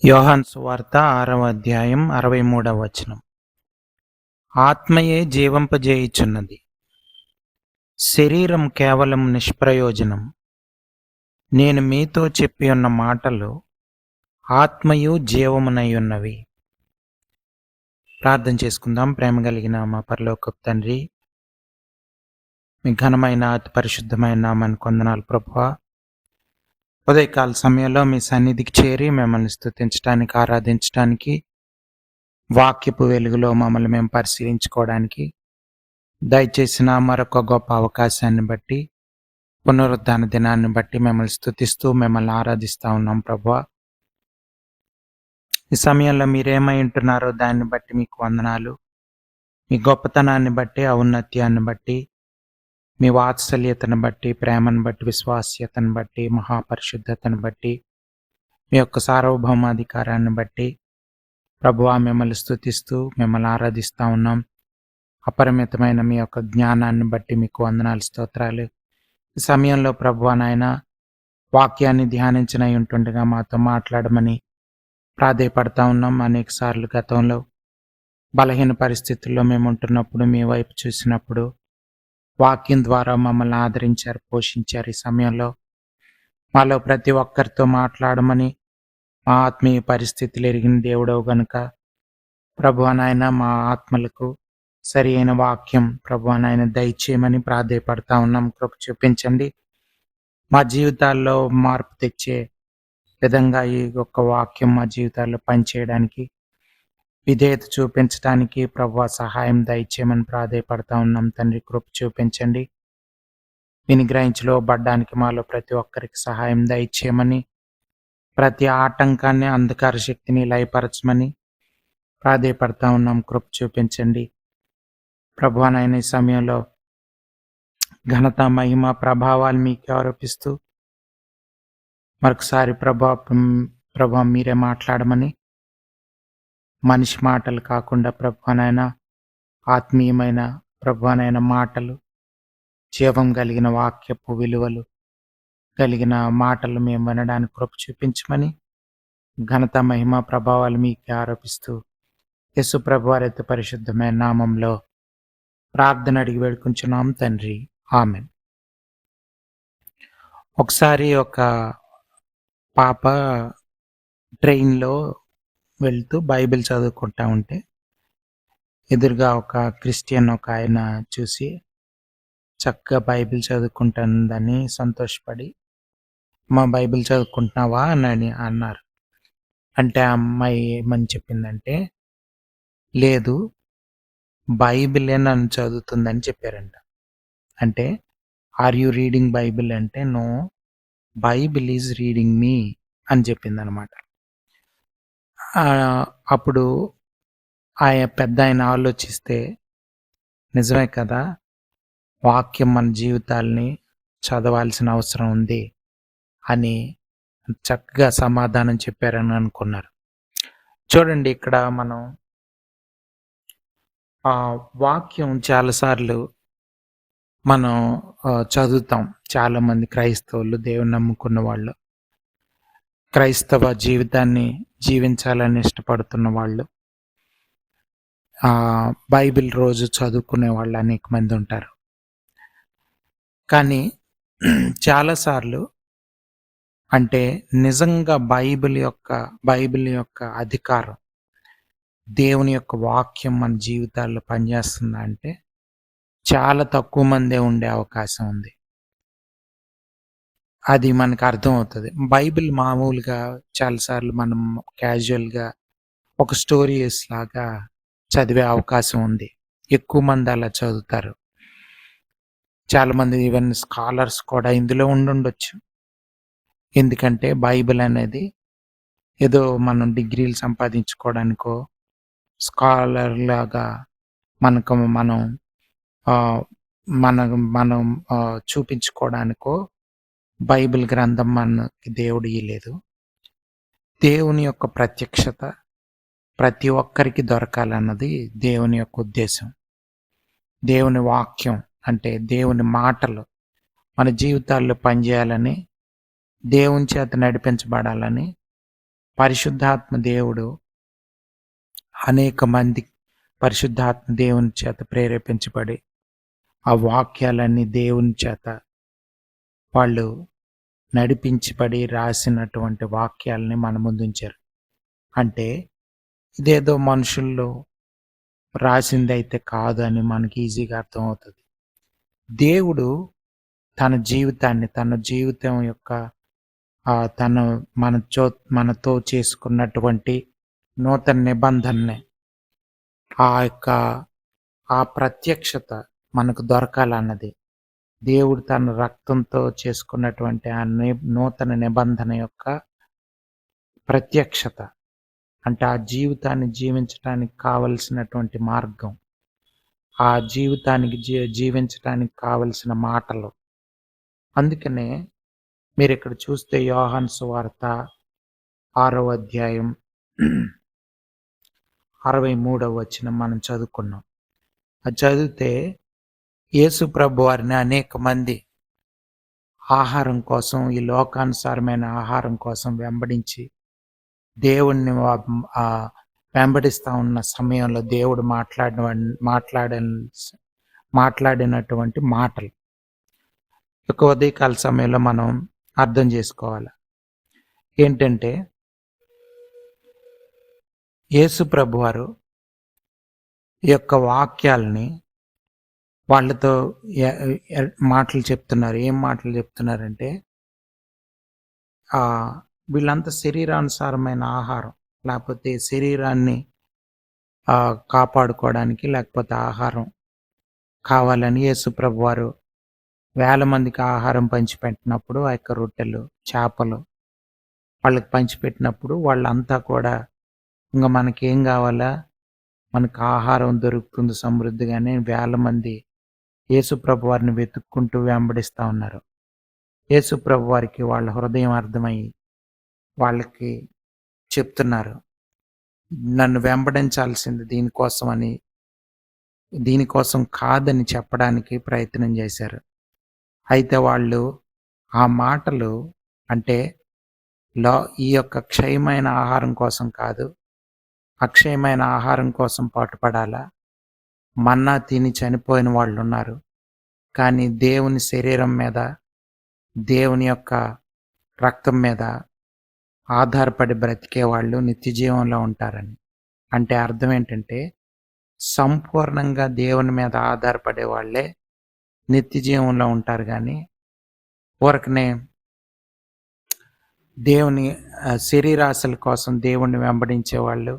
యోహాను సువార్త 6వ అధ్యాయం 63వ వచనం. ఆత్మయే జీవింపజేయుచున్నది, శరీరం కేవలం నిష్ప్రయోజనం. నేను మీతో చెప్పియున్న మాటలు ఆత్మయు జీవమునయున్నవి. ప్రార్థన చేసుకుందాం. ప్రేమ కలిగిన మా పరలోకపు తండ్రి, మీ ఘనమైన అతి పరిశుద్ధమైన నామానికి వందనాలు ప్రభువా. ఉదయకాల సమయంలో మీ సన్నిధికి చేరి మిమ్మల్ని స్తుతించడానికి, ఆరాధించడానికి, వాక్యపు వెలుగులో మమ్మల్ని మేము పరిశీలించుకోవడానికి దయచేసిన మరొక గొప్ప అవకాశాన్ని బట్టి, పునరుద్ధాన దినాన్ని బట్టి మిమ్మల్ని స్తుతిస్తూ మిమ్మల్ని ఆరాధిస్తూ ఉన్నాం ప్రభువా. ఈ సమయంలో మీరేమై ఉంటున్నారో దాన్ని బట్టి మీకు వందనాలు. మీ గొప్పతనాన్ని బట్టి, ఔన్నత్యాన్ని బట్టి, మీ వాత్సల్యతను బట్టి, ప్రేమను బట్టి, విశ్వాస్యతను బట్టి, మహాపరిశుద్ధతను బట్టి, మీ యొక్క సార్వభౌమాధికారాన్ని బట్టి ప్రభువా మిమ్మల్ని స్తుతిస్తూ మిమ్మల్ని ఆరాధిస్తూ ఉన్నాం. అపరిమితమైన మీ యొక్క జ్ఞానాన్ని బట్టి మీకు వందనాలు, స్తోత్రాలు. ఈ సమయంలో ప్రభువా నాయన, వాక్యాన్ని ధ్యానించనై ఉంటుండగా మాతో మాట్లాడమని ప్రాధేయపడతా ఉన్నాం. అనేక సార్లు గతంలో బలహీన పరిస్థితుల్లో మేము ఉంటున్నప్పుడు మీ వైపు చూసినప్పుడు వాక్యం ద్వారా మమ్మల్ని ఆదరించారు, పోషించారు. ఈ సమయంలో మాలో ప్రతి ఒక్కరితో మాట్లాడమని, మా ఆత్మీయ పరిస్థితులు ఎరిగిన దేవుడవు గనుక ప్రభువా నాయన, మా ఆత్మలకు సరి అయిన వాక్యం ప్రభువా నాయన దయచేయమని ప్రాధేయపడతా ఉన్నాం. కృప చూపించండి. మా జీవితాల్లో మార్పు తెచ్చే విధంగా ఈ యొక్క వాక్యం మా జీవితాల్లో పనిచేయడానికి, విధేయత చూపించడానికి ప్రభువా సహాయం దయచేయమని ప్రాధేయపడతా ఉన్నాం. తండ్రి కృప చూపించండి. విని గ్రహించలోబడ్డానికి మాలో ప్రతి ఒక్కరికి సహాయం దయచేయమని, ప్రతి ఆటంకాన్ని, అంధకార శక్తిని లయపరచమని ప్రాధేయపడతా ఉన్నాం. కృప చూపించండి ప్రభువా నాయన. ఈ సమయంలో ఘనత, మహిమ, ప్రభావాలు మీకు ఆరోపిస్తూ మరొకసారి ప్రభా మీరే మాట్లాడమని, మనిషి మాటలు కాకుండా ప్రభువా నాయన ఆత్మీయమైన ప్రభువా నాయన మాటలు, జీవం కలిగిన వాక్యపు విలువలు కలిగిన మాటలు మేము వినడానికి కృప చూపించమని, ఘనత, మహిమ, ప్రభావాలు మీకే ఆరోపిస్తూ యేసు ప్రభువారి అతి పరిశుద్ధమైన నామంలో ప్రార్థన అడిగి వేడుకుంటున్నాం తండ్రి, ఆమేన్. ఒకసారి ఒక పాప ట్రైన్లో వెళ్తూ బైబిల్ చదువుకుంటా ఉంటే ఎదురుగా ఒక క్రిస్టియన్ ఒక ఆయన చూసి చక్కగా బైబిల్ చదువుకుంటుందని సంతోషపడి, మా బైబిల్ చదువుకుంటున్నావా అని అన్నారు. అంటే ఆ అమ్మాయి ఏమని చెప్పిందంటే, లేదు, బైబిలే నన్ను చదువుతుందని చెప్పారంట. అంటే ఆర్ యూ రీడింగ్ బైబిల్ అంటే, నో, బైబిల్ ఈజ్ రీడింగ్ మీ అని చెప్పిందనమాట. అప్పుడు పెద్ద ఆయన ఆలోచిస్తే, నిజమే కదా, వాక్యం మన జీవితాల్ని చదవాల్సిన అవసరం ఉంది అని చక్కగా సమాధానం చెప్పారని అనుకున్నారు. చూడండి, ఇక్కడ మనం వాక్యం చాలాసార్లు మనం చదువుతాం. చాలామంది క్రైస్తవులు, దేవుని నమ్ముకున్న వాళ్ళు, క్రైస్తవ జీవితాన్ని జీవించాలని ఇష్టపడుతున్న వాళ్ళు, బైబిల్ రోజు చదువుకునే వాళ్ళు అనేక మంది ఉంటారు. కానీ చాలాసార్లు అంటే నిజంగా బైబిల్ యొక్క అధికారం, దేవుని యొక్క వాక్యం మన జీవితాల్లో పనిచేస్తుందా అంటే చాలా తక్కువ మందే ఉండే అవకాశం ఉంది. అది మనకు అర్థమవుతుంది. బైబిల్ మామూలుగా చాలాసార్లు మనం క్యాజువల్గా ఒక స్టోరీస్ లాగా చదివే అవకాశం ఉంది. ఎక్కువ మంది అలా చదువుతారు. చాలామంది ఈవెన్ స్కాలర్స్ కూడా ఇందులో ఉండుండొచ్చు. ఎందుకంటే బైబిల్ అనేది ఏదో మనం డిగ్రీలు సంపాదించుకోవడానికో, స్కాలర్ లాగా మనం చూపించుకోవడానికో బైబిల్ గ్రంథం మనకి దేవుడు ఇయ్యలేదు. దేవుని యొక్క ప్రత్యక్షత ప్రతి ఒక్కరికి దొరకాలన్నది దేవుని యొక్క ఉద్దేశం. దేవుని వాక్యం అంటే దేవుని మాటలు మన జీవితాల్లో పనిచేయాలని, దేవుని చేత నడిపించబడాలని పరిశుద్ధాత్మ దేవుడు అనేక మంది పరిశుద్ధాత్మ దేవుని చేత ప్రేరేపించబడి ఆ వాక్యాలన్నీ దేవుని చేత వాళ్ళు నడిపించబడి రాసినటువంటి వాక్యాలని మన ముందుంచారు. అంటే ఇదేదో మనుషుల్లో రాసిందైతే కాదు అని మనకి ఈజీగా అర్థమవుతుంది. దేవుడు తన జీవితం యొక్క తను మనతో చేసుకున్నటువంటి నూతన నిబంధనని ఆ యొక్క ఆ ప్రత్యక్షత మనకు దొరకాలన్నది దేవుడు తన రక్తంతో చేసుకున్నటువంటి ఆ నూతన నిబంధన యొక్క ప్రత్యక్షత. అంటే ఆ జీవితాన్ని జీవించటానికి కావలసినటువంటి మార్గం, ఆ జీవితానికి జీవించటానికి కావలసిన మాటలు. అందుకనే మీరిక్కడ చూస్తే యోహాను సువార్త 6వ అధ్యాయం 63వ వచనం మనం చదువుకున్నాం. అది చదివితే యేసు ప్రభువారిని అనేక మంది ఆహారం కోసం, ఈ లోకానుసారమైన ఆహారం కోసం వెంబడించి దేవుణ్ణి వెంబడిస్తా ఉన్న సమయంలో దేవుడు మాట్లాడినటువంటి మాటలు ఒక ఉదయకాల సమయంలో మనం అర్థం చేసుకోవాలి. ఏంటంటే యేసు ప్రభువారు ఈ యొక్క వాక్యాలని వాళ్ళతో మాటలు చెప్తున్నారు. ఏం మాటలు చెప్తున్నారంటే వీళ్ళంతా శరీరానుసారమైన ఆహారం, లేకపోతే శరీరాన్ని కాపాడుకోవడానికి లేకపోతే ఆహారం కావాలని యేసు ప్రభువారు వేల మందికి ఆహారం పంచిపెట్టినప్పుడు ఆ యొక్క రొట్టెలు, చేపలు వాళ్ళకి పంచిపెట్టినప్పుడు వాళ్ళంతా కూడా ఇంకా మనకేం కావాలా, మనకు ఆహారం దొరుకుతుంది సమృద్ధిగానే వేల మంది యేసు ప్రభువారిని వెతుక్కుంటూ వెంబడిస్తూ ఉన్నారు. యేసు ప్రభువారికి వాళ్ళ హృదయం అర్థమయ్యి వాళ్ళకి చెప్తున్నారు, నన్ను వెంబడించాల్సింది దీనికోసం కాదని చెప్పడానికి ప్రయత్నం చేశారు. అయితే వాళ్ళు ఆ మాటలు అంటే ఈ యొక్క క్షయమైన ఆహారం కోసం కాదు, అక్షయమైన ఆహారం కోసం పాటుపడాలా. మన్నా తిని చనిపోయిన వాళ్ళు ఉన్నారు, కానీ దేవుని శరీరం మీద, దేవుని యొక్క రక్తం మీద ఆధారపడి బ్రతికే వాళ్ళు నిత్య జీవంలో ఉంటారని. అంటే అర్థం ఏంటంటే సంపూర్ణంగా దేవుని మీద ఆధారపడే వాళ్ళే నిత్య జీవంలో ఉంటారు, కానీ ఊరకనే దేవుని శరీరాశల కోసం దేవుణ్ణి వెంబడించే వాళ్ళు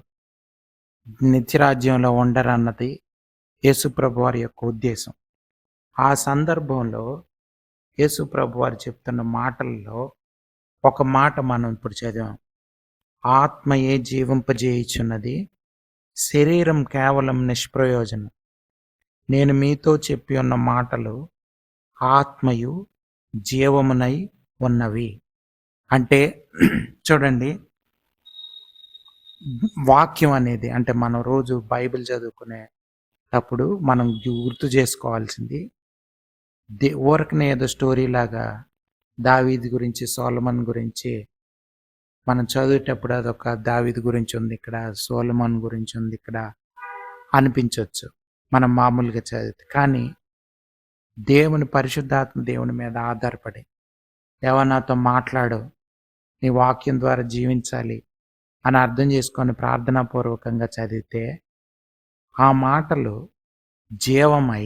నిత్యరాజ్యంలో ఉండరన్నది యేసుప్రభు వారి యొక్క ఉద్దేశం. ఆ సందర్భంలో యేసుప్రభు వారు చెప్తున్న మాటల్లో ఒక మాట మనం ఇప్పుడు చదివాం. ఆత్మయే జీవింపజేయుచున్నది, శరీరం కేవలం నిష్ప్రయోజనం. నేను మీతో చెప్పి ఉన్న మాటలు ఆత్మయు జీవమునై ఉన్నవి. అంటే చూడండి, వాక్యం అనేది అంటే మనం రోజు బైబిల్ చదువుకునేటప్పుడు మనం గుర్తు చేసుకోవాల్సింది, ఊరకనే ఏదో స్టోరీ లాగా దావీదు గురించి, సొలొమోన్ గురించి మనం చదివేటప్పుడు అదొక దావీదు గురించి ఉంది ఇక్కడ, సొలొమోన్ గురించి ఉంది ఇక్కడ అనిపించవచ్చు మనం మామూలుగా చదివితే. కానీ దేవుని పరిశుద్ధాత్మ దేవుని మీద ఆధారపడి, దేవా నాతో మాట్లాడు, నీ వాక్యం ద్వారా జీవించాలి అని అర్థం చేసుకొని ప్రార్థనాపూర్వకంగా చదివితే ఆ మాటలు జీవమై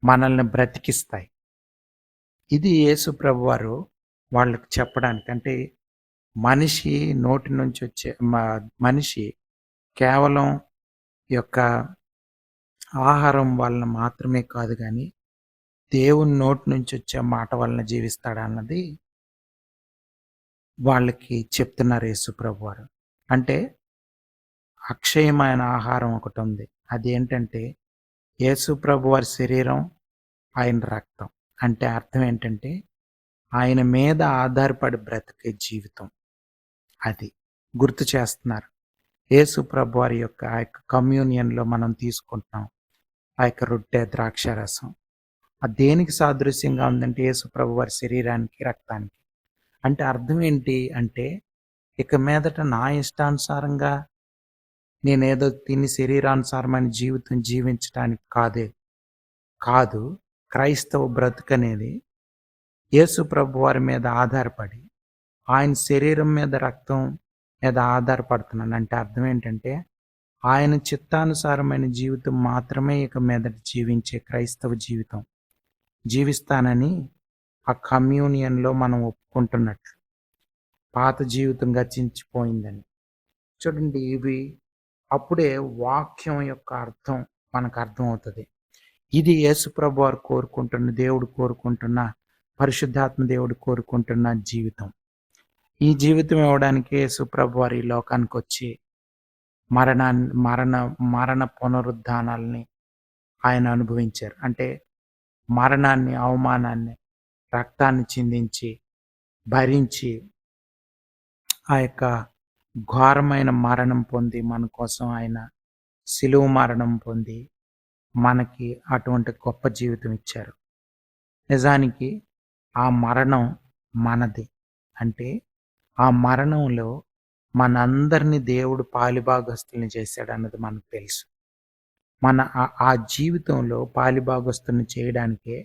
మనల్ని బ్రతికిస్తాయి. ఇది యేసు ప్రభువారు వాళ్ళకి చెప్పడానికి. అంటే మనిషి నోటి నుంచి వచ్చే మనిషి కేవలం యొక్క ఆహారం వలన మాత్రమే కాదు, కానీ దేవుని నోటి నుంచి వచ్చే మాట వలన జీవిస్తాడన్నది వాళ్ళకి చెప్తున్నారు యేసు ప్రభువారు. అంటే అక్షయమైన ఆహారం ఒకటి ఉంది. అది ఏంటంటే యేసు ప్రభువారి శరీరం, ఆయన రక్తం. అంటే అర్థం ఏంటంటే ఆయన మీద ఆధారపడి బ్రతికే జీవితం. అది గుర్తు చేస్తున్నారు. యేసు ప్రభువారి యొక్క ఆ యొక్క కమ్యూనియన్లో మనం తీసుకుంటున్నాం ఆ యొక్క రొట్టె, ద్రాక్షారసం. అది దేనికి సాదృశ్యంగా ఉందంటే యేసు ప్రభువారి శరీరానికి, రక్తానికి. అంటే అర్థం ఏంటి అంటే, ఇక మీదట నా ఇష్టానుసారంగా నేనేదో తిని శరీరానుసారమైన జీవితం జీవించటానికి కాదు. క్రైస్తవ బ్రతుకనేది యేసు ప్రభువారి మీద ఆధారపడి, ఆయన శరీరం మీద, రక్తం మీద ఆధారపడుతున్నాను. అంటే అర్థం ఏంటంటే, ఆయన చిత్తానుసారమైన జీవితం మాత్రమే ఇక మీదట జీవించే క్రైస్తవ జీవితం జీవిస్తానని ఆ కమ్యూనియన్‌లో మనం ఒప్పుకుంటున్నట్లు. పాత జీవితం గతించిపోయిందని. చూడండి ఇవి అప్పుడే వాక్యం యొక్క అర్థం మనకు అర్థమవుతది. ఇది యేసుప్రభు వారు కోరుకుంటున్న, దేవుడు కోరుకుంటున్న, పరిశుద్ధాత్మ దేవుడు కోరుకుంటున్న జీవితం. ఈ జీవితం ఇవ్వడానికి యేసుప్రభు వారు ఈ లోకానికొచ్చి మరణాన్ని మరణ మరణ పునరుద్ధానాల్ని ఆయన అనుభవించారు. అంటే మరణాన్ని, అవమానాన్ని, రక్తాన్ని చిందించి, భరించి ఆ యొక్క ఘోరమైన మరణం పొంది మన కోసం ఆయన శిలువ మరణం పొంది మనకి అటువంటి గొప్ప జీవితం ఇచ్చారు. నిజానికి ఆ మరణం మనది. అంటే ఆ మరణంలో మనందరిని దేవుడు పాలిభాగస్తుల్ని చేశాడన్నది మనకు తెలుసు. మన ఆ జీవితంలో పాలిభాగస్తుల్ని చేయడానికే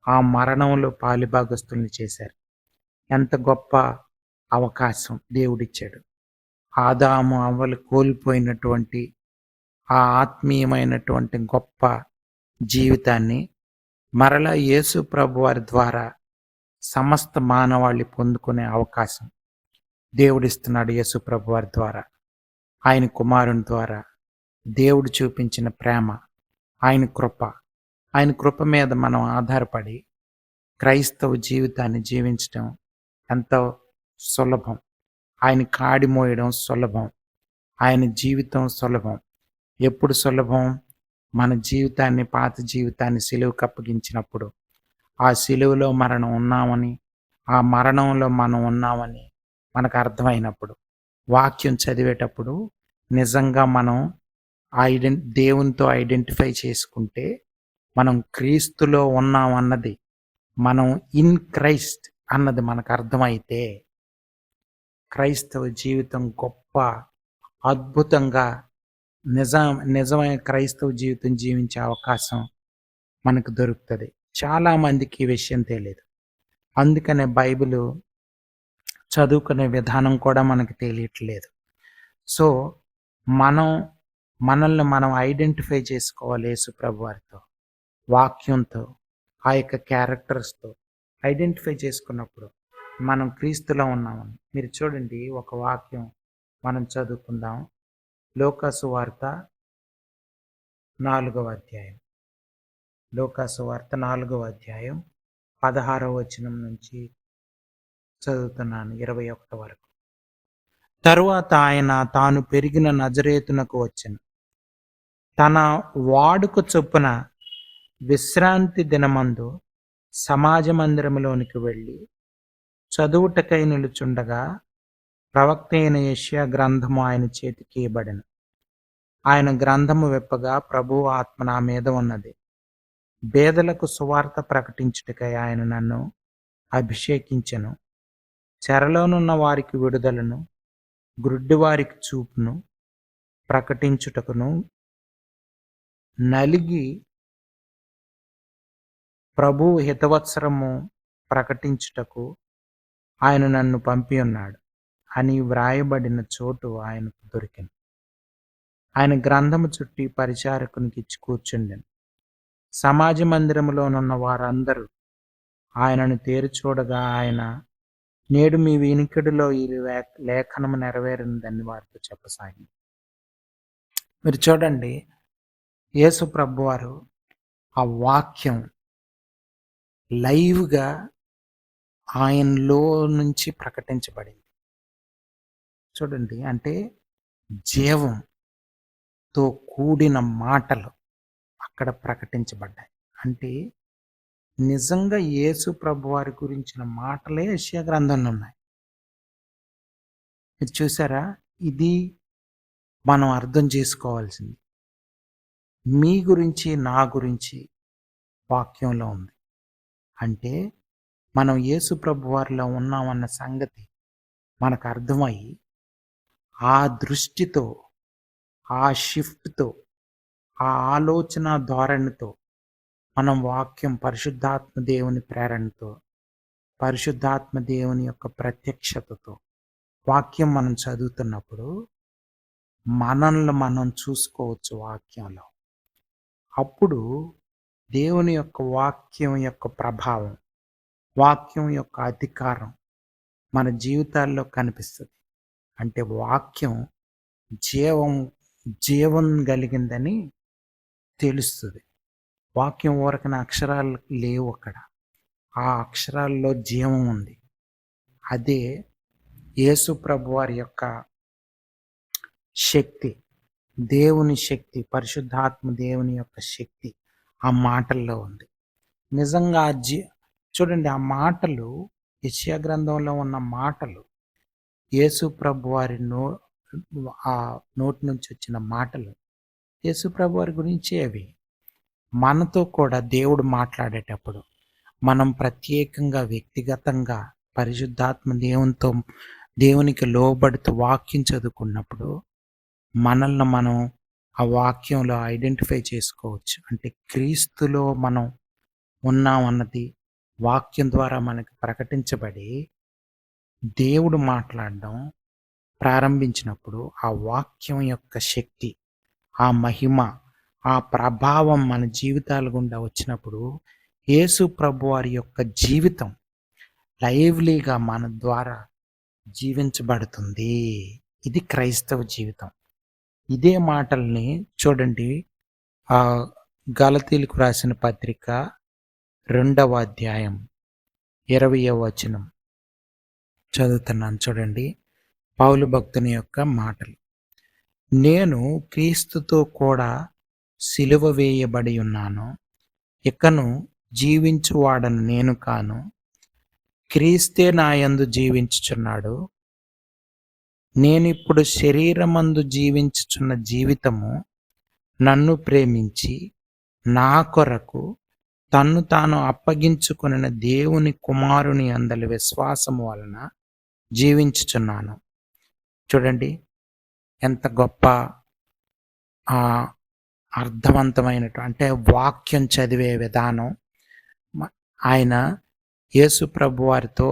ఆ మరణంలో పాలిభాగస్తుల్ని చేశారు. ఎంత గొప్ప అవకాశం దేవుడిచ్చాడు. ఆదాము, అవ్వలు కోల్పోయినటువంటి ఆ ఆత్మీయమైనటువంటి గొప్ప జీవితాన్ని మరలా యేసు ప్రభువారి ద్వారా సమస్త మానవాళి పొందుకునే అవకాశం దేవుడిస్తున్నాడు. యేసు ప్రభువారి ద్వారా, ఆయన కుమారుని ద్వారా దేవుడు చూపించిన ప్రేమ, ఆయన కృప మీద మనం ఆధారపడి క్రైస్తవ జీవితాన్ని జీవించడం ఎంతో సులభం. ఆయన కాడి మోయడం సులభం. ఆయన జీవితం సులభం. ఎప్పుడు సులభం? మన జీవితాన్ని, పాత జీవితాన్ని సిలువకు అప్పగించినప్పుడు, ఆ సిలువలో మనం ఉన్నామని, ఆ మరణంలో మనం ఉన్నామని మనకు అర్థమైనప్పుడు, వాక్యం చదివేటప్పుడు నిజంగా మనం దేవునితో ఐడెంటిఫై చేసుకుంటే, మనం క్రీస్తులో ఉన్నామన్నది, మనం ఇన్ క్రైస్ట్ అన్నది మనకు అర్థమైతే, క్రైస్తవ జీవితం గొప్ప అద్భుతంగా నిజమైన క్రైస్తవ జీవితం జీవించే అవకాశం మనకు దొరుకుతుంది. చాలామందికి ఈ విషయం తెలియదు. అందుకనే బైబిలు చదువుకునే విధానం కూడా మనకు తెలియట్లేదు. సో మనల్ని మనం ఐడెంటిఫై చేసుకోవాలి యేసు ప్రభువారితో, వాక్యంతో, ఆ యొక్క క్యారెక్టర్స్తో ఐడెంటిఫై చేసుకున్నప్పుడు మనం క్రీస్తులో ఉన్నామని. మీరు చూడండి, ఒక వాక్యం మనం చదువుకుందాం. లూకాసు వార్త 4వ అధ్యాయం. లూకాసు వార్త 4వ అధ్యాయం 16వ వచనం నుంచి చదువుతున్నాను 21 వరకు. తరువాత ఆయన తాను పెరిగిన నజరేతునకు వచ్చెను. తన వాడుక చొప్పున విశ్రాంతి దినమందు సమాజ మందిరములోనికి వెళ్ళి చదువుటకై నిలుచుండగా ప్రవక్త అయిన యెషయా గ్రంథము ఆయన చేతికి ఇవ్వబడెను. ఆయన గ్రంథము విప్పగా ప్రభువు ఆత్మ నా మీద ఉన్నది. బేదలకు సువార్త ప్రకటించుటకై ఆయన నన్ను అభిషేకించెను. చెరలోనున్న వారికి విడుదలను, గ్రుడ్డి వారికి చూపును ప్రకటించుటకును, నలిగి ప్రభువు హితవత్సరము ప్రకటించుటకు ఆయన నన్ను పంపి ఉన్నాడు అని వ్రాయబడిన చోటు ఆయనకు దొరికింది. ఆయన గ్రంథము చుట్టి పరిచారకునికి ఇచ్చి కూర్చుండెను. సమాజ మందిరములోనున్న వారందరూ ఆయనను తేరిచూడగా ఆయన, నేడు మీ వినికిడిలో ఈ లేఖనము నెరవేరినదని వారితో చెప్పసాగింది. మీరు చూడండి, యేసు ప్రభువారు ఆ వాక్యం లైవ్గా ఆయనలో నుంచి ప్రకటించబడింది. చూడండి, అంటే జీవంతో కూడిన మాటలు అక్కడ ప్రకటించబడ్డాయి. అంటే నిజంగా యేసు ప్రభువారి గురించిన మాటలే యెషయా గ్రంథంలో ఉన్నాయి. మీరు చూసారా? ఇది మనం అర్థం చేసుకోవాల్సింది. మీ గురించి, నా గురించి వాక్యంలో ఉంది. అంటే మనం యేసు ప్రభు వారిలో ఉన్నామన్న సంగతి మనకు అర్థమై, ఆ దృష్టితో, ఆ షిఫ్ట్‌తో, ఆ ఆలోచన ధోరణితో మనం వాక్యం పరిశుద్ధాత్మ దేవుని ప్రేరణతో, పరిశుద్ధాత్మ దేవుని యొక్క ప్రత్యక్షతతో వాక్యం మనం చదువుతున్నప్పుడు మనల్ని మనం చూసుకోవచ్చు వాక్యంలో. అప్పుడు దేవుని యొక్క వాక్యం యొక్క ప్రభావం, వాక్యం యొక్క అధికారం మన జీవితాల్లో కనిపిస్తది. అంటే వాక్యం జీవం జీవం కలిగిందని తెలుస్తది. వాక్యం ఊరకనే అక్షరాలు లేవు అక్కడ. ఆ అక్షరాల్లో జీవం ఉంది. అదే యేసు ప్రభువారి యొక్క శక్తి, దేవుని శక్తి, పరిశుద్ధాత్మ దేవుని యొక్క శక్తి ఆ మాటల్లో ఉంది. నిజంగా చూడండి, ఆ మాటలు, యెషయా గ్రంథంలో ఉన్న మాటలు, యేసు ప్రభువారి ఆ నోటి నుంచి వచ్చిన మాటలు యేసు ప్రభువారి గురించే అవి. మనతో కూడా దేవుడు మాట్లాడేటప్పుడు మనం ప్రత్యేకంగా వ్యక్తిగతంగా పరిశుద్ధాత్మ దేవునికి లోబడుతూ వాక్యం చదువుకున్నప్పుడు మనల్ని మనం ఆ వాక్యంలో ఐడెంటిఫై చేసుకోవచ్చు. అంటే క్రీస్తులో మనం ఉన్నామన్నది వాక్యం ద్వారా మనకు ప్రకటించబడి దేవుడు మాట్లాడడం ప్రారంభించినప్పుడు ఆ వాక్యం యొక్క శక్తి, ఆ మహిమ, ఆ ప్రభావం మన జీవితాల గుండా వచ్చినప్పుడు యేసు ప్రభువారి యొక్క జీవితం లైవ్లీగా మన ద్వారా జీవించబడుతుంది. ఇది క్రైస్తవ జీవితం. ఇదే మాటల్ని చూడండి, గలతీలకు రాసిన పత్రిక 2వ అధ్యాయం 20వ వచనం చదువుతున్నాను చూడండి. పౌలు భక్తుని యొక్క మాటలు. నేను క్రీస్తుతో కూడా సిలువ వేయబడి ఉన్నాను. ఇకను జీవించువాడను నేను కాను, క్రీస్తే నాయందు జీవించుచున్నాడు. నేనిప్పుడు శరీరమందు జీవించుచున్న జీవితము నన్ను ప్రేమించి నా కొరకు తన్ను తాను అప్పగించుకొనిన దేవుని కుమారుని అందలి విశ్వాసము వలన జీవించుచున్నాను. చూడండి ఎంత గొప్ప అర్థవంతమైనటువంటి, అంటే వాక్యం చదివే విధానం. ఆయన యేసు ప్రభు వారితో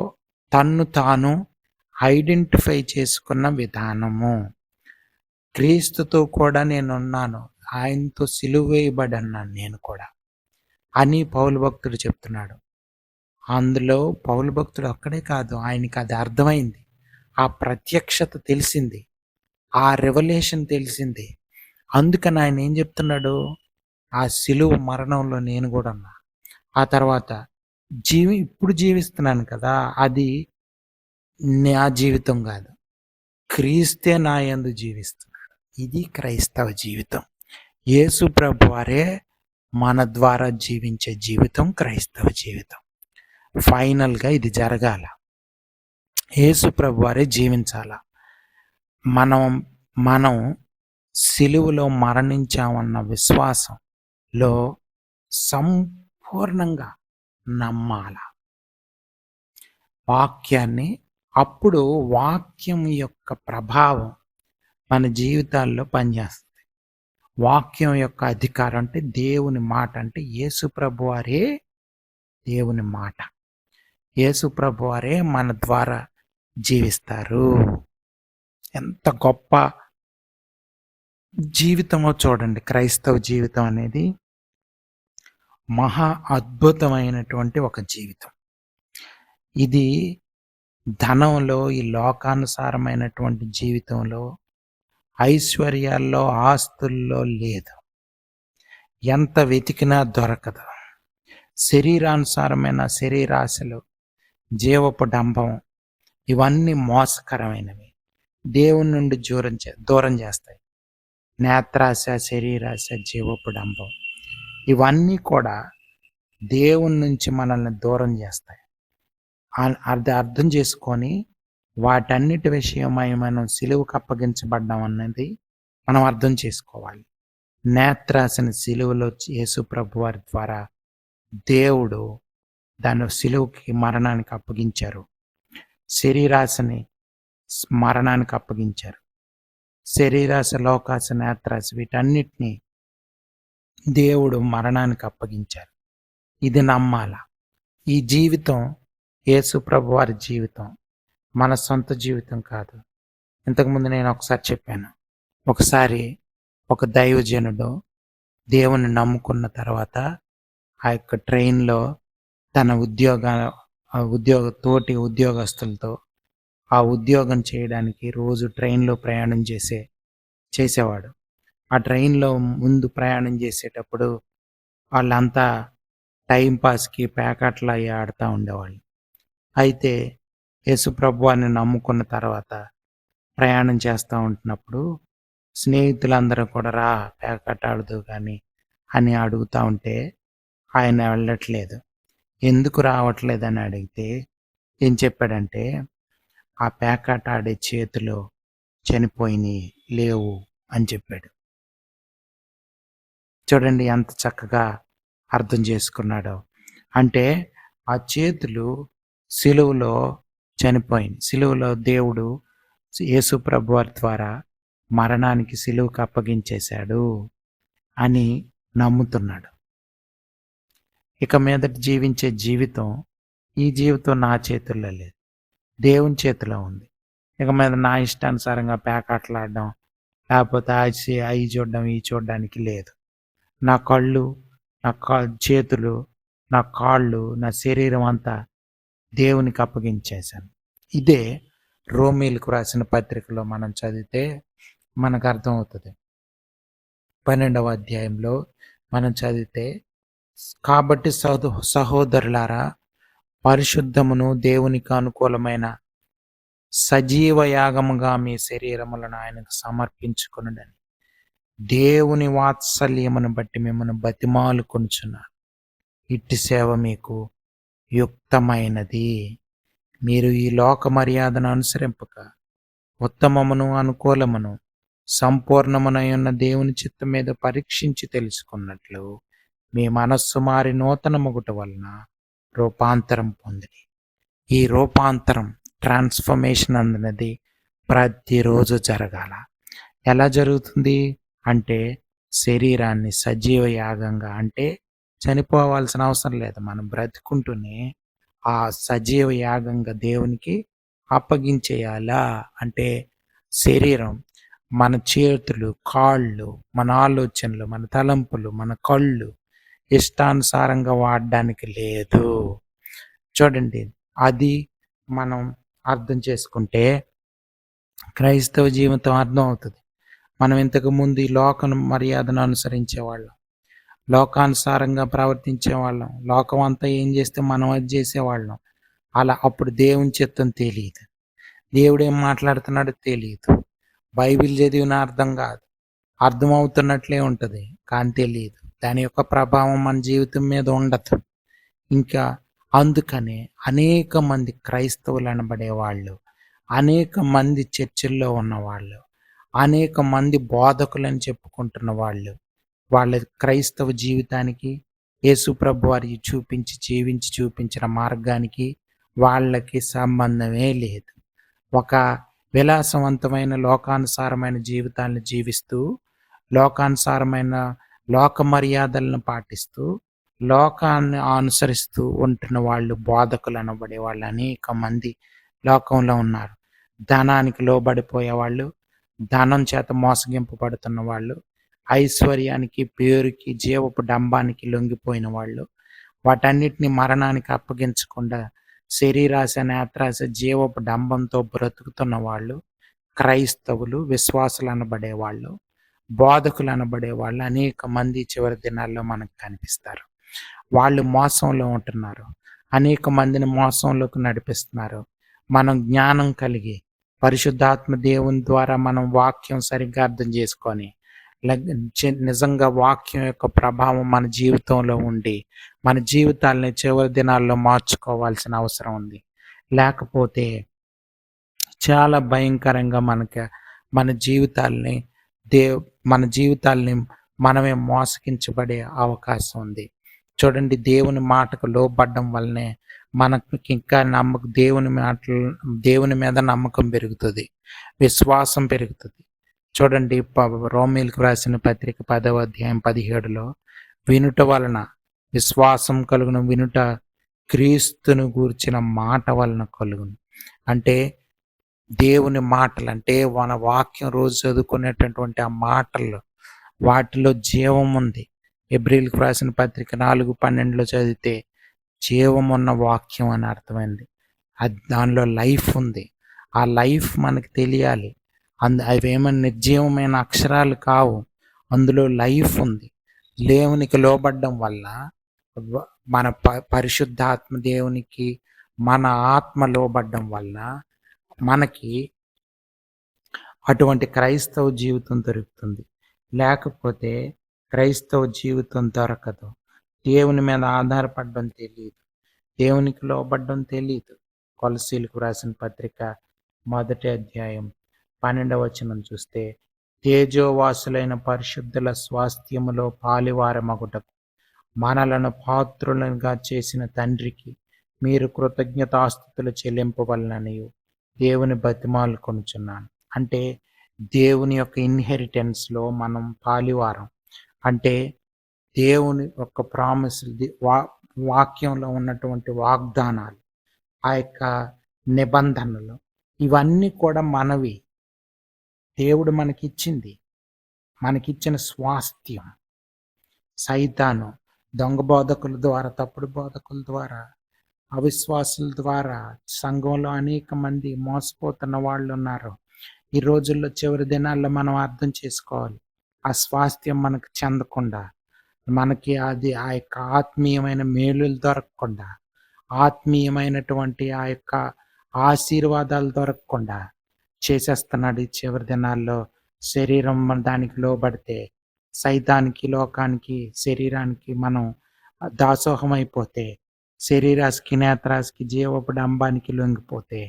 తన్ను తాను ఐడెంటిఫై చేసుకున్న విధానము. క్రీస్తుతో కూడా నేనున్నాను, ఆయనతో సిలువ వేయబడి అన్నాను నేను కూడా అని పౌలు భక్తుడు చెప్తున్నాడు. అందులో పౌలు భక్తుడు ఒక్కడే కాదు, ఆయనకి అది అర్థమైంది. ఆ ప్రత్యక్షత తెలిసింది, ఆ రెవల్యూషన్ తెలిసింది. అందుకని ఆయన ఏం చెప్తున్నాడు, ఆ సిలువ మరణంలో నేను కూడా ఉన్నా, ఆ తర్వాత ఇప్పుడు జీవిస్తున్నాను కదా, అది నా జీవితం కాదు, క్రీస్తే నా యందు జీవిస్తున్నాడు. ఇది క్రైస్తవ జీవితం. యేసు ప్రభువారే మన ద్వారా జీవించే జీవితం క్రైస్తవ జీవితం. ఫైనల్గా ఇది జరగాల, యేసు ప్రభువారే జీవించాల. మనం సిలువలో మరణించామన్న విశ్వాసంలో సంపూర్ణంగా నమ్మాల వాక్యాన్ని. అప్పుడు వాక్యం యొక్క ప్రభావం మన జీవితాల్లో పనిచేస్తుంది. వాక్యం యొక్క అధికారం అంటే దేవుని మాట, అంటే యేసు ప్రభువారే దేవుని మాట, యేసు ప్రభువారే మన ద్వారా జీవిస్తారు. ఎంత గొప్ప జీవితమో చూడండి. క్రైస్తవ జీవితం అనేది మహా అద్భుతమైనటువంటి ఒక జీవితం. ఇది ధనంలో, ఈ లోకానుసారమైనటువంటి జీవితంలో, ఐశ్వర్యాల్లో, ఆస్తుల్లో లేదు. ఎంత వెతికినా దొరకదు. శరీరానుసారమైన శరీరాశలు, జీవపు డంబం, ఇవన్నీ మోసకరమైనవి, దేవుని నుండి దూరం చేస్తాయి. నేత్రాశ, శరీరాశ, జీవపు డంబం, ఇవన్నీ కూడా దేవుని నుంచి మనల్ని దూరం చేస్తాయి. అది అర్థం చేసుకొని వాటన్నిటి విషయమై మనం సిలువకు అప్పగించబడ్డాం అన్నది మనం అర్థం చేసుకోవాలి. నేత్రాశని సిలువలో యేసు ప్రభు వారి ద్వారా దేవుడు దాన్ని సిలువకి మరణానికి అప్పగించారు. శరీరాశని మరణానికి అప్పగించారు. శరీరాశ, లోకాశ, నేత్రాశ వీటన్నిటిని దేవుడు మరణానికి అప్పగించారు. ఇది నమ్మాల. ఈ జీవితం యేసు ప్రభు వారి జీవితం, మన సొంత జీవితం కాదు. ఇంతకుముందు నేను ఒకసారి చెప్పాను. ఒకసారి ఒక దైవజనుడు దేవుని నమ్ముకున్న తర్వాత ఆ యొక్క ట్రైన్లో తన తోటి ఉద్యోగస్తులతో ఆ ఉద్యోగం చేయడానికి రోజు ట్రైన్లో ప్రయాణం చేసేవాడు. ఆ ట్రైన్లో ముందు ప్రయాణం చేసేటప్పుడు వాళ్ళంతా టైంపాస్కి ప్యాకెట్లు అవి ఆడుతూ ఉండేవాళ్ళు. అయితే యేసుప్రభు వారిని నమ్ముకున్న తర్వాత ప్రయాణం చేస్తూ ఉంటున్నప్పుడు స్నేహితులందరూ కూడా రా ప్యాకెట్ ఆడుతూ కానీ అని అడుగుతూ ఉంటే ఆయన వెళ్ళట్లేదు. ఎందుకు రావట్లేదని అడిగితే ఏం చెప్పాడంటే, ఆ ప్యాకెట్ ఆడే చేతిలో చనిపోయినాయి లేవు అని చెప్పాడు. చూడండి ఎంత చక్కగా అర్థం చేసుకున్నాడో. అంటే ఆ చేతులు సిలువలో చనిపోయింది. సిలువలో దేవుడు యేసు ప్రభు వారి ద్వారా మరణానికి సిలువకు అప్పగించేశాడు అని నమ్ముతున్నాడు. ఇక మీదట జీవించే జీవితం, ఈ జీవితం నా చేతుల్లో లేదు, దేవుని చేతిలో ఉంది. ఇక మీద నా ఇష్టానుసారంగా పేకాటలాడడం, లేకపోతే అవి చూడడం ఇవి చూడడానికి లేదు. నా కళ్ళు, నా చేతులు, నా కాళ్ళు, నా శరీరం అంతా దేవునికి అప్పగించేశాను. ఇదే రోమీలకు రాసిన పత్రికలో మనం చదివితే మనకు అర్థమవుతుంది. 12వ అధ్యాయంలో మనం చదివితే, కాబట్టి సహోదరులారా, పరిశుద్ధమును దేవునికి అనుకూలమైన సజీవ యాగముగా మీ శరీరములను ఆయనకు సమర్పించుకొనుడని దేవుని వాత్సల్యమును బట్టి మిమ్మల్ని బతిమాలుకొనుచున్నాను. ఇట్టి సేవ మీకు యుక్తమైనది. మీరు ఈ లోక మర్యాదను అనుసరింపక ఉత్తమమును అనుకూలమును సంపూర్ణమునై ఉన్న దేవుని చిత్తం మీద పరీక్షించి తెలుసుకున్నట్లు మీ మనస్సు మారి నూతన మొగుట వలన రూపాంతరం పొందిరి. ఈ రూపాంతరం, ట్రాన్స్ఫర్మేషన్ అన్నది ప్రతిరోజు జరగాల. ఎలా జరుగుతుంది అంటే, శరీరాన్ని సజీవ యాగంగా, అంటే చనిపోవాల్సిన అవసరం లేదు, మనం బ్రతుకుంటూనే ఆ సజీవ యాగంగా దేవునికి అప్పగించేయాలా. అంటే శరీరం, మన చేతులు, కాళ్ళు, మన ఆలోచనలు, మన తలంపులు, మన కళ్ళు ఇష్టానుసారంగా వాడడానికి లేదు. చూడండి, అది మనం అర్థం చేసుకుంటే క్రైస్తవ జీవితం అర్థం అవుతుంది. మనం ఇంతకుముందు ఈ లోక మర్యాదను అనుసరించేవాళ్ళం, లోకానుసారంగా ప్రవర్తించేవాళ్ళం, లోకం అంతా ఏం చేస్తే మనం అది చేసేవాళ్ళం. అప్పుడు దేవుని చిత్తం తెలియదు, దేవుడు ఏం మాట్లాడుతున్నాడో తెలియదు, బైబిల్ చదివిన అర్థం కాదు, అర్థమవుతున్నట్లే ఉంటుంది కానీ తెలియదు. దాని యొక్క ప్రభావం మన జీవితం మీద ఉండదు. ఇంకా అందుకనే అనేక మంది క్రైస్తవులు అనబడేవాళ్ళు, అనేక మంది చర్చిల్లో ఉన్నవాళ్ళు, అనేక మంది బోధకులని చెప్పుకుంటున్న వాళ్ళు, వాళ్ళ క్రైస్తవ జీవితానికి యేసు ప్రభు వారికి జీవించి చూపించిన మార్గానికి వాళ్ళకి సంబంధమే లేదు. ఒక విలాసవంతమైన లోకానుసారమైన జీవితాన్ని జీవిస్తూ, లోకానుసారమైన లోక మర్యాదలను పాటిస్తూ, లోకాన్ని అనుసరిస్తూ ఉంటున్న వాళ్ళు, బోధకులు అనబడే వాళ్ళు అనేక మంది లోకంలో ఉన్నారు. ధనానికి లోబడిపోయే వాళ్ళు, ధనం చేత మోసగింపబడుతున్న వాళ్ళు, ఐశ్వర్యానికి, పేరుకి, జీవపు డంబానికి లొంగిపోయిన వాళ్ళు, వాటన్నిటిని మరణానికి అప్పగించకుండా శరీరాశ, నేత్రాశ, జీవపు డంబంతో బ్రతుకుతున్న వాళ్ళు క్రైస్తవులు, విశ్వాసులు అనబడే వాళ్ళు, బోధకులు అనబడే వాళ్ళు అనేక మంది చివరి దినాల్లో మనకు కనిపిస్తారు. వాళ్ళు మోసంలో ఉంటున్నారు, అనేక మందిని మోసంలోకి నడిపిస్తున్నారు. మనం జ్ఞానం కలిగి పరిశుద్ధాత్మ దేవుని ద్వారా మనం వాక్యం సరిగ్గా అర్థం చేసుకొని, నిజంగా వాక్యం యొక్క ప్రభావం మన జీవితంలో ఉండి మన జీవితాలని చివరి దినాల్లో మార్చుకోవాల్సిన అవసరం ఉంది. లేకపోతే చాలా భయంకరంగా మన జీవితాల్ని మనమే మోసగించబడే అవకాశం ఉంది. చూడండి, దేవుని మాటకు లోబడ్డం వల్లనే మనకి ఇంకా దేవుని మీద నమ్మకం పెరుగుతుంది, విశ్వాసం పెరుగుతుంది. చూడండి, రోమీయులకు రాసిన పత్రిక 10వ అధ్యాయం 17లో వినుట వలన విశ్వాసం కలుగును, వినుట క్రీస్తును గూర్చిన మాట వలన కలుగును. అంటే దేవుని మాటలు, అంటే మన వాక్యం రోజు చదువుకునేటటువంటి ఆ మాటల్లో వాటిలో జీవం ఉంది. హెబ్రీయులకు రాసిన పత్రిక 4:12లో చదివితే జీవమున్న వాక్యం అని అర్థమైంది. దానిలో లైఫ్ ఉంది. ఆ లైఫ్ మనకి తెలియాలి. అవేమన్నా నిర్జీవమైన అక్షరాలు కావు, అందులో లైఫ్ ఉంది. దేవునికి లోబడ్డం వల్ల మన పరిశుద్ధాత్మ దేవునికి మన ఆత్మ లోబడ్డం వల్ల మనకి అటువంటి క్రైస్తవ జీవితం దొరుకుతుంది. లేకపోతే క్రైస్తవ జీవితం దొరకదు. దేవుని మీద ఆధారపడడం తెలియదు, దేవునికి లోబడ్డం తెలియదు. కొలసీలకు రాసిన పత్రిక 1వ అధ్యాయం 12వ వచనం చూస్తే, తేజోవాసులైన పరిశుద్ధుల స్వాస్థ్యములో పాలివారమగుటకు మనలను పాత్రులుగా చేసిన తండ్రికి మీరు కృతజ్ఞతాస్తుతులు చెల్లింపవలననియు దేవుని బతిమాలు కొనుచున్నాను. అంటే దేవుని యొక్క ఇన్హెరిటెన్స్లో మనం పాలివారం. అంటే దేవుని యొక్క ప్రామిసులు, వాక్యంలో ఉన్నటువంటి వాగ్దానాలు, ఆ యొక్క నిబంధనలు, ఇవన్నీ కూడా మనవి. దేవుడు మనకిచ్చిన స్వాస్థ్యం. సైతాను దొంగ బోధకుల ద్వారా, తప్పుడు బోధకుల ద్వారా, అవిశ్వాసుల ద్వారా సంఘంలో అనేక మంది మోసపోతున్న వాళ్ళు ఉన్నారు. ఈ రోజుల్లో చివరి దినాల్లో మనం అర్థం చేసుకోవాలి, ఆ స్వాస్థ్యం మనకు చెందకుండా, మనకి అది ఆ యొక్క ఆత్మీయమైన మేలులు దొరకకుండా, ఆత్మీయమైనటువంటి ఆ యొక్క ఆశీర్వాదాలు దొరకకుండా చేసేస్తున్నాడు. ఈ చివరి దినాల్లో శరీరం దానికి లోబడితే, సైతానికి, లోకానికి, శరీరానికి మనం దాసోహం అయిపోతే, శరీరాశికి, నేత్రాశికి, జీవపు డంబానికి లొంగిపోతే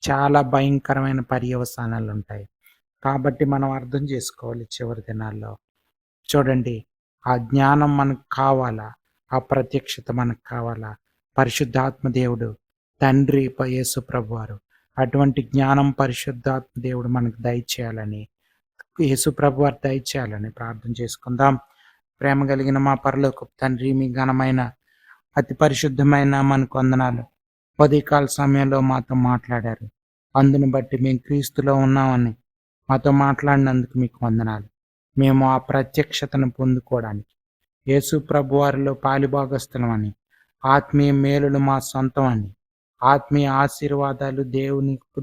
చాలా భయంకరమైన పర్యవసానాలు ఉంటాయి. కాబట్టి మనం అర్థం చేసుకోవాలి చివరి దినాల్లో. చూడండి, ఆ జ్ఞానం మనకు కావాలా, ఆ ప్రత్యక్షత మనకు కావాలా, పరిశుద్ధాత్మ దేవుడు తండ్రి యేసు ప్రభువారు అటువంటి జ్ఞానం పరిశుద్ధాత్మ దేవుడు మనకు దయచేయాలని, యేసు ప్రభువారు దయచేయాలని ప్రార్థన చేసుకుందాం. ప్రేమ కలిగిన మా పరలోకపు తండ్రి, మీ ఘనమైన అతి పరిశుద్ధమైన మనకు వందనాలు. ఉదయకాల సమయంలో మాతో మాట్లాడారు, అందుని బట్టి మేము క్రీస్తులో ఉన్నామని మాతో మాట్లాడినందుకు మీకు వందనాలు. మేము ఆ ప్రత్యక్షతను పొందుకోవడానికి యేసు ప్రభువారిలో పాలిభాగస్థులమని, ఆత్మీయ మేలులు మా సొంతమని, ఆత్మీయ ఆశీర్వాదాలు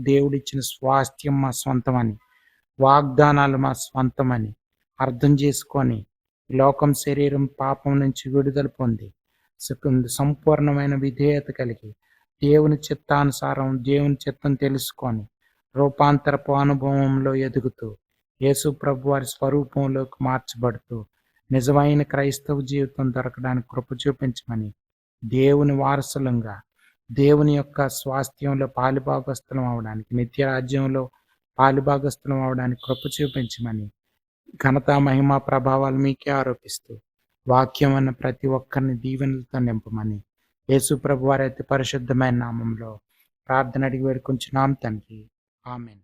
దేవుడిచ్చిన స్వాస్థ్యం మా సొంతమని, వాగ్దానాలు మా స్వంతమని అర్థం చేసుకొని, లోకం, శరీరం, పాపం నుంచి విడుదల పొంది సంపూర్ణమైన విధేయత కలిగి దేవుని చిత్తానుసారం దేవుని చిత్తం తెలుసుకొని రూపాంతరపు అనుభవంలో ఎదుగుతూ యేసు ప్రభు వారి స్వరూపంలోకి మార్చబడుతూ నిజమైన క్రైస్తవ జీవితం దొరకడానికి కృప చూపించమని, దేవుని వారసులంగా దేవుని యొక్క స్వాస్థ్యంలో పాలిభాగస్థులం అవడానికి, నిత్య రాజ్యంలో పాలిభాగస్థులం అవడానికి కృప చూపించమని, ఘనత, మహిమ, ప్రభావాలు మీకే ఆరోపిస్తూ వాక్యం అన్న ప్రతి ఒక్కరిని దీవెనలతో నింపమని యేసు ప్రభు వారి అతి పరిశుద్ధమైన నామంలో ప్రార్థన అడిగి వేడుకుంటున్నాం తండ్రి. ఆమేన్.